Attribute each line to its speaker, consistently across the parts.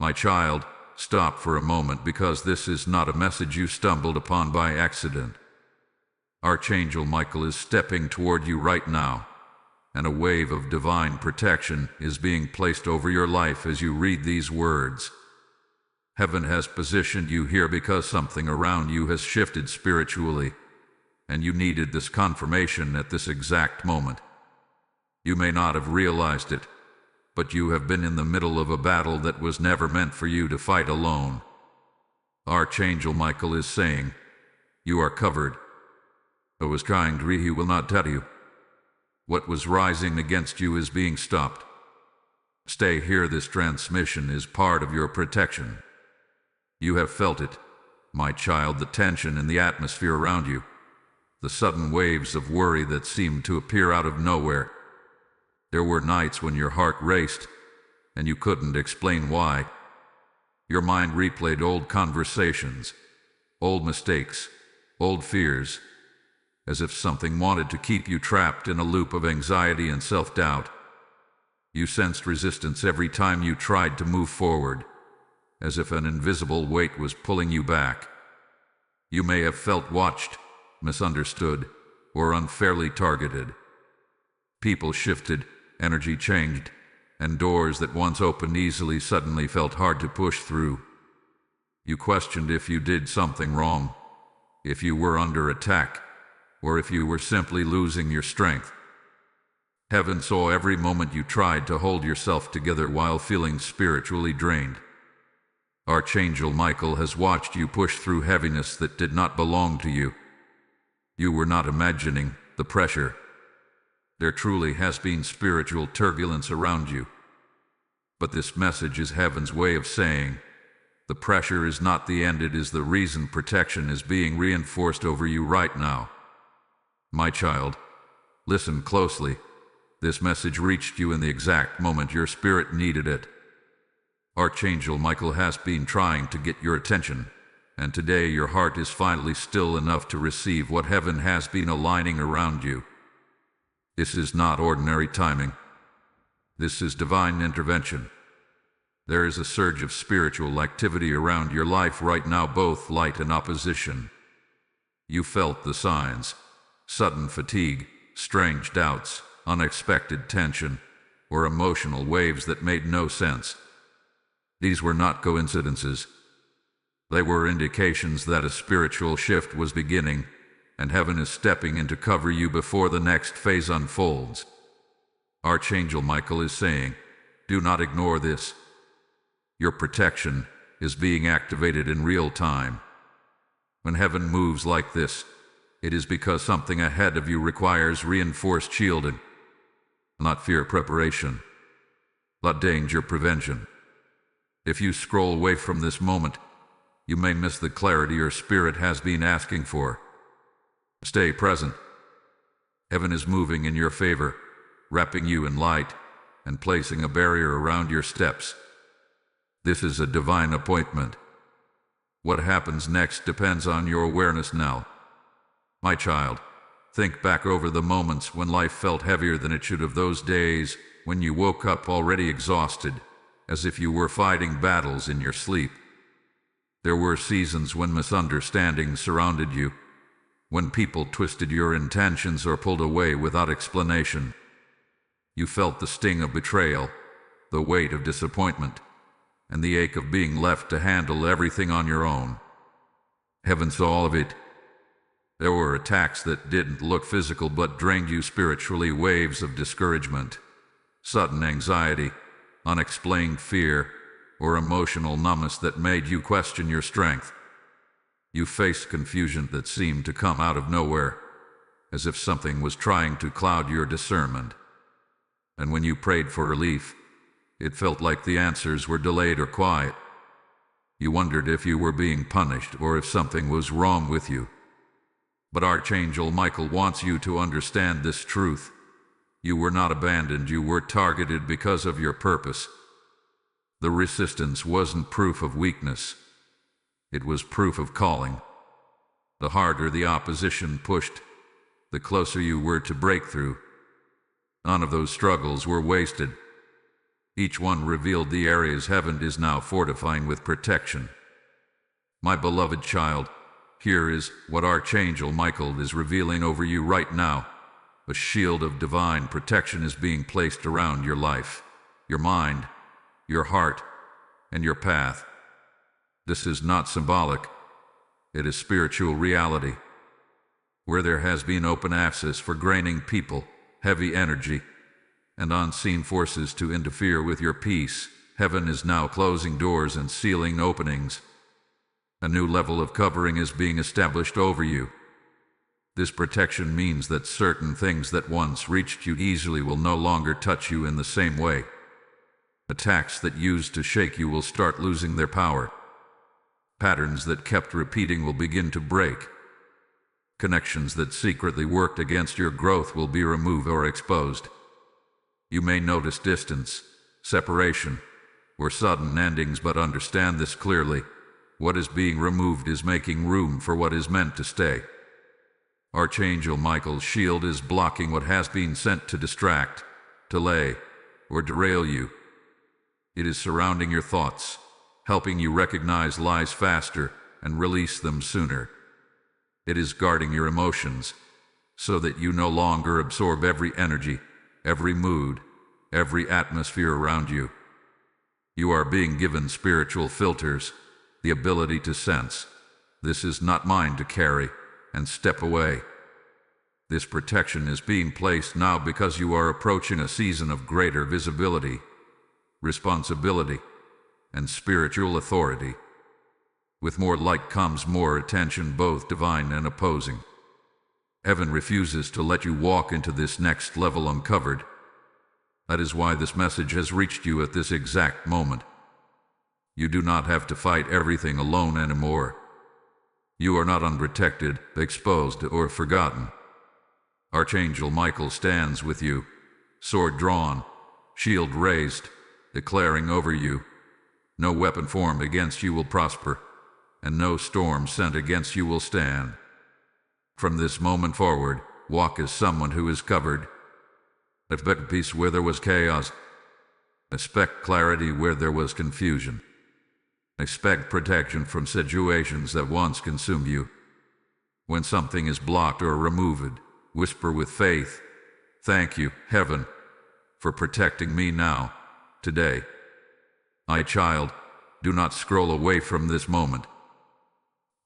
Speaker 1: My child, stop for a moment, because this is not a message you stumbled upon by accident. Archangel Michael is stepping toward you right now, and a wave of divine protection is being placed over your life as you read these words. Heaven has positioned you here because something around you has shifted spiritually, and you needed this confirmation at this exact moment. You may not have realized it, but you have been in the middle of a battle that was never meant for you to fight alone. Archangel Michael is saying, you are covered. What was trying to he will not tell you. What was rising against you is being stopped. Stay here. This transmission is part of your protection. You have felt it, my child, the tension in the atmosphere around you, the sudden waves of worry that seemed to appear out of nowhere. There were nights when your heart raced, and you couldn't explain why. Your mind replayed old conversations, old mistakes, old fears, as if something wanted to keep you trapped in a loop of anxiety and self-doubt. You sensed resistance every time you tried to move forward, as if an invisible weight was pulling you back. You may have felt watched, misunderstood, or unfairly targeted. People shifted, energy changed, and doors that once opened easily suddenly felt hard to push through. You questioned if you did something wrong, if you were under attack, or if you were simply losing your strength. Heaven saw every moment you tried to hold yourself together while feeling spiritually drained. Archangel Michael has watched you push through heaviness that did not belong to you. You were not imagining the pressure. There truly has been spiritual turbulence around you. But this message is heaven's way of saying, the pressure is not the end, it is the reason protection is being reinforced over you right now. My child, listen closely. This message reached you in the exact moment your spirit needed it. Archangel Michael has been trying to get your attention, and today your heart is finally still enough to receive what heaven has been aligning around you. This is not ordinary timing. This is divine intervention. There is a surge of spiritual activity around your life right now, both light and opposition. You felt the signs: sudden fatigue, strange doubts, unexpected tension, or emotional waves that made no sense. These were not coincidences. They were indications that a spiritual shift was beginning, and heaven is stepping in to cover you before the next phase unfolds. Archangel Michael is saying, do not ignore this. Your protection is being activated in real time. When heaven moves like this, it is because something ahead of you requires reinforced shielding, not fear preparation, not danger prevention. If you scroll away from this moment, you may miss the clarity your spirit has been asking for. Stay present. Heaven is moving in your favor, wrapping you in light, and placing a barrier around your steps. This is a divine appointment. What happens next depends on your awareness now. My child, think back over the moments when life felt heavier than it should have, those days when you woke up already exhausted, as if you were fighting battles in your sleep. There were seasons when misunderstandings surrounded you, when people twisted your intentions or pulled away without explanation. You felt the sting of betrayal, the weight of disappointment, and the ache of being left to handle everything on your own. Heaven saw all of it. There were attacks that didn't look physical but drained you spiritually, waves of discouragement, sudden anxiety, unexplained fear, or emotional numbness that made you question your strength. You faced confusion that seemed to come out of nowhere, as if something was trying to cloud your discernment. And when you prayed for relief, it felt like the answers were delayed or quiet. You wondered if you were being punished or if something was wrong with you. But Archangel Michael wants you to understand this truth. You were not abandoned, you were targeted because of your purpose. The resistance wasn't proof of weakness. It was proof of calling. The harder the opposition pushed, the closer you were to breakthrough. None of those struggles were wasted. Each one revealed the areas heaven is now fortifying with protection. My beloved child, here is what Archangel Michael is revealing over you right now. A shield of divine protection is being placed around your life, your mind, your heart, and your path. This is not symbolic. It is spiritual reality. Where there has been open access for draining people, heavy energy, and unseen forces to interfere with your peace, heaven is now closing doors and sealing openings. A new level of covering is being established over you. This protection means that certain things that once reached you easily will no longer touch you in the same way. Attacks that used to shake you will start losing their power. Patterns that kept repeating will begin to break. Connections that secretly worked against your growth will be removed or exposed. You may notice distance, separation, or sudden endings, but understand this clearly. What is being removed is making room for what is meant to stay. Archangel Michael's shield is blocking what has been sent to distract, delay, or derail you. It is surrounding your thoughts, helping you recognize lies faster and release them sooner. It is guarding your emotions, so that you no longer absorb every energy, every mood, every atmosphere around you. You are being given spiritual filters, the ability to sense, this is not mine to carry, and step away. This protection is being placed now because you are approaching a season of greater visibility, responsibility, and spiritual authority. With more light comes more attention, both divine and opposing. Heaven refuses to let you walk into this next level uncovered. That is why this message has reached you at this exact moment. You do not have to fight everything alone anymore. You are not unprotected, exposed, or forgotten. Archangel Michael stands with you, sword drawn, shield raised, declaring over you, no weapon formed against you will prosper, and no storm sent against you will stand. From this moment forward, walk as someone who is covered. Expect peace where there was chaos. Expect clarity where there was confusion. Expect protection from situations that once consumed you. When something is blocked or removed, whisper with faith, "Thank you, Heaven, for protecting me now, today." My child, do not scroll away from this moment.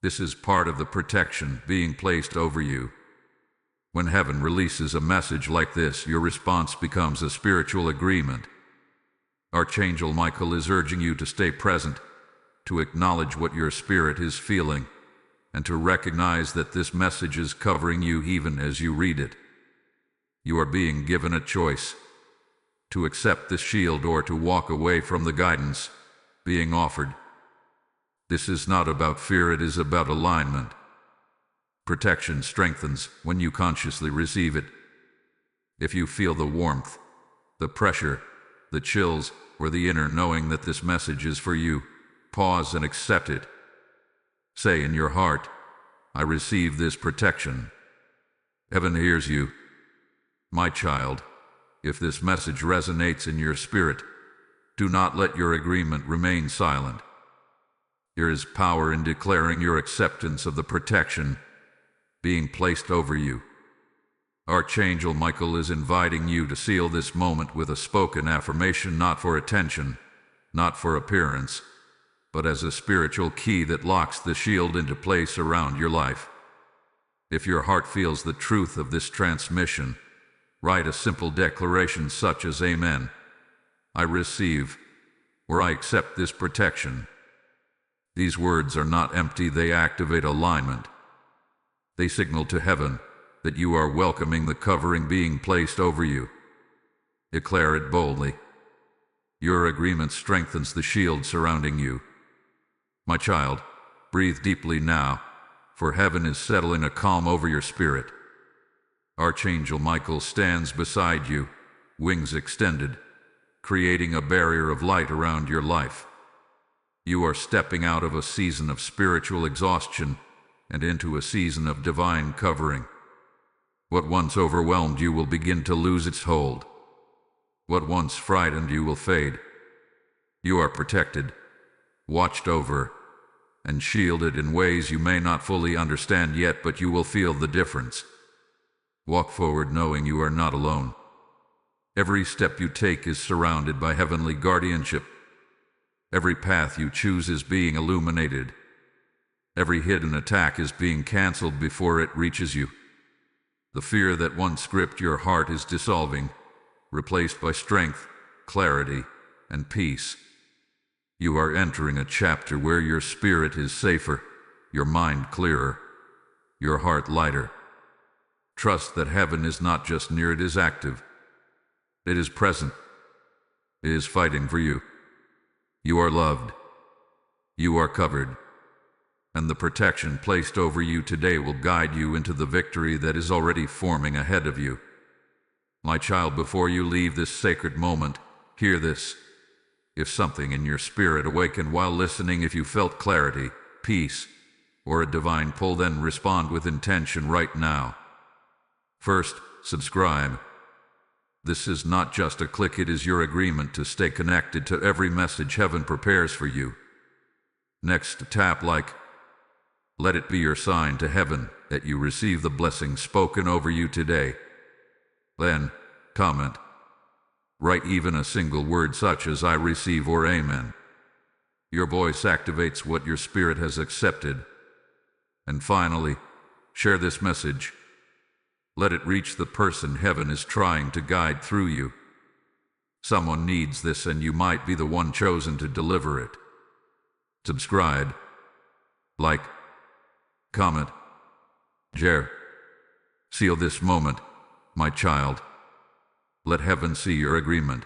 Speaker 1: This is part of the protection being placed over you. When heaven releases a message like this, your response becomes a spiritual agreement. Archangel Michael is urging you to stay present, to acknowledge what your spirit is feeling, and to recognize that this message is covering you even as you read it. You are being given a choice, to accept this shield or to walk away from the guidance being offered. This is not about fear, it is about alignment. Protection strengthens when you consciously receive it. If you feel the warmth, the pressure, the chills, or the inner knowing that this message is for you, pause and accept it. Say in your heart, "I receive this protection." Heaven hears you. My child, if this message resonates in your spirit, do not let your agreement remain silent. There is power in declaring your acceptance of the protection being placed over you. Archangel Michael is inviting you to seal this moment with a spoken affirmation, not for attention, not for appearance, but as a spiritual key that locks the shield into place around your life. If your heart feels the truth of this transmission, write a simple declaration such as "Amen. I receive," or "I accept this protection." These words are not empty, they activate alignment. They signal to heaven that you are welcoming the covering being placed over you. Declare it boldly. Your agreement strengthens the shield surrounding you. My child, breathe deeply now, for heaven is settling a calm over your spirit. Archangel Michael stands beside you, wings extended, creating a barrier of light around your life. You are stepping out of a season of spiritual exhaustion and into a season of divine covering. What once overwhelmed you will begin to lose its hold. What once frightened you will fade. You are protected, watched over, and shielded in ways you may not fully understand yet, but you will feel the difference. Walk forward knowing you are not alone. Every step you take is surrounded by heavenly guardianship. Every path you choose is being illuminated. Every hidden attack is being canceled before it reaches you. The fear that once gripped your heart is dissolving, replaced by strength, clarity, and peace. You are entering a chapter where your spirit is safer, your mind clearer, your heart lighter. Trust that heaven is not just near, it is active. It is present. It is fighting for you. You are loved. You are covered. And the protection placed over you today will guide you into the victory that is already forming ahead of you. My child, before you leave this sacred moment, hear this. If something in your spirit awakened while listening, if you felt clarity, peace, or a divine pull, then respond with intention right now. First, subscribe. This is not just a click, it is your agreement to stay connected to every message heaven prepares for you. Next, tap like. Let it be your sign to heaven that you receive the blessing spoken over you today. Then, comment. Write even a single word such as I receive or Amen. Your voice activates what your spirit has accepted. And finally, share this message. Let it reach the person heaven is trying to guide through you. Someone needs this, and you might be the one chosen to deliver it. Subscribe, like, comment, share. Seal this moment, my child. Let heaven see your agreement.